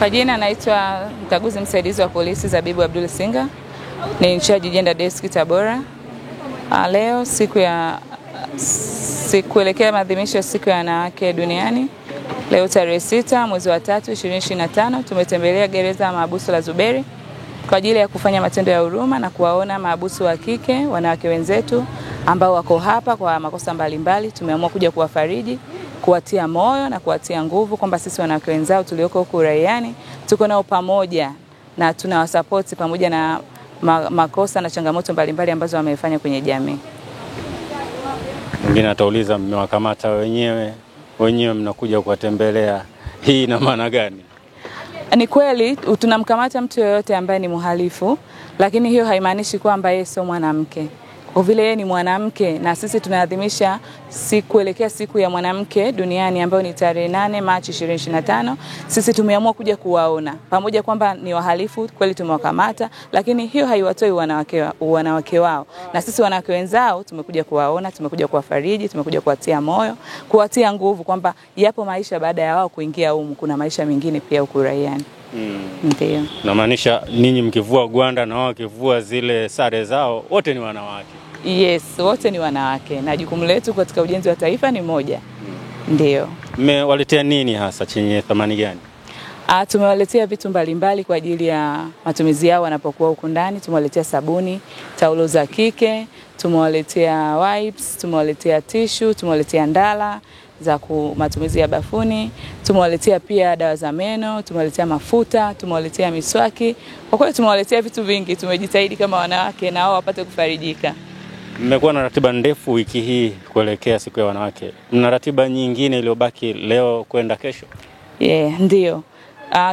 Kwa jina naitwa mkaguzi msaidizi wa polisi Zabibu Abdul Singa, ni in charge Gender Desk Tabora. Leo kuelekea maadhimisho ya siku ya wanawake duniani, leo tarehe 6 mwezi wa 3 2025, tumetembelea gereza la mahabusu la Zuberi kwa ajili ya kufanya matendo ya huruma na kuwaona mahabusu wa kike, wanawake wenzetu ambao wako hapa kwa makosa mbalimbali. Tumeamua kuja kuwafariji, kuwatia moyo na kuwatia nguvu kwamba sisi wanawake wenzao tulioko huku uraiani tuko nao pamoja na tunawasupport pamoja na makosa na changamoto mbalimbali ambazo wamefanya kwenye jamii. Mwingine atauliza, mmewakamata wenyewe mnakuja kuwatembelea, hii ina maana gani? Ni kweli tunamkamata mtu yoyote ambaye ni mhalifu, lakini hiyo haimaanishi kwamba yeye sio mwanamke. Kwa vile yeye ni mwanamke na sisi tunaadhimisha kuelekea siku ya mwanamke duniani ambayo ni tarehe 8 Machi 2025, sisi tumeamua kuja kuwaona. Pamoja kwamba ni wahalifu kweli tumewakamata, lakini hiyo haiwatoi wanawake wao. Na sisi wanawake wenzao tumekuja kuwaona, tumekuja kuwafariji, tumekuja kuwatia moyo, kuwatia nguvu kwamba yapo maisha baada ya wao kuingia humu, kuna maisha mengine pia huku uraiani. Ndio. Na maanisha ninyi mkivua gwanda na wao wakivua zile sare zao, wote ni wanawake? Yes, wote ni wanawake na jukumu letu katika ujenzi wa taifa ni moja. Ndio. Mmewaletea nini hasa chenye thamani gani? Tumewaletea vitu mbalimbali kwa ajili ya matumizi yao wanapokuwa huku ndani. Tumewaletea sabuni, taulo za kike, tumewaletea wipes, tumewaletea tissue, tumewaletea ndala za matumizi ya bafuni, tumewaletea pia dawa za meno, tumewaletea mafuta, tumewaletea miswaki. Kwa kweli tumewaletea vitu vingi, tumejitahidi kama wanawake na wao wapate kufarijika. Mmekuwa na ratiba ndefu wiki hii kuelekea siku ya wanawake. Mna ratiba nyingine iliyobaki leo kwenda kesho? Ndio.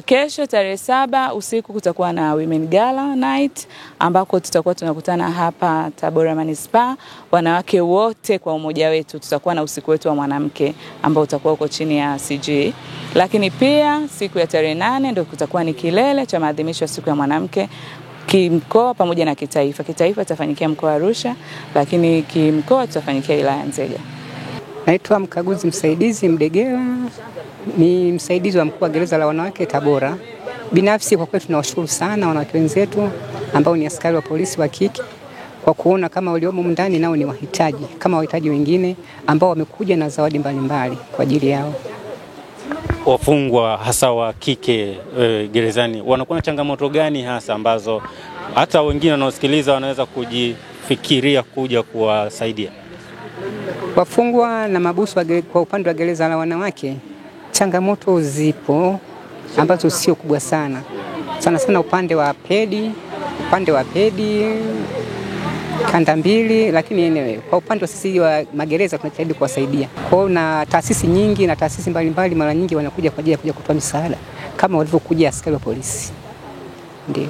Kesho tarehe 7 usiku kutakuwa na Women Gala Night ambako tutakuwa tunakutana hapa Tabora Manispaa. Wanawake wote kwa umoja wetu tutakuwa na usiku wetu wa mwanamke ambao utakuwa uko chini ya CG. Lakini pia siku ya tarehe 8 ndio kutakuwa ni kilele cha maadhimisho ya siku ya mwanamke kimkoa pamoja na kitaifa. Kitaifa itafanyikia mkoa wa Arusha, lakini kimkoa tutafanyikia wilaya Nzega. Naitwa mkaguzi msaidizi Mdegela, ni msaidizi wa mkuu wa gereza la wanawake Tabora. Binafsi kwa kweli tunawashukuru sana wanawake wenzetu ambao ni askari wa polisi wa kike kwa kuona kama waliomo ndani nao ni wahitaji kama wahitaji wengine ambao wamekuja na zawadi mbalimbali kwa ajili yao. Wafungwa hasa wa kike gerezani wanakuwa na changamoto gani hasa ambazo hata wengine wanaosikiliza wanaweza kujifikiria kuja kuwasaidia? Wafungwa na mahabusu kwa upande wa gereza la wanawake, changamoto zipo ambazo sio kubwa sana. Sana upande wa pedi, kanda mbili, lakini anyway, kwa upande wa sisi wa magereza tunajitahidi kuwasaidia. Kwa na taasisi nyingi na taasisi mbalimbali mara nyingi wanakuja kwa ajili ya kuja kutoa misaada kama walivyokuja askari wa polisi. Ndio.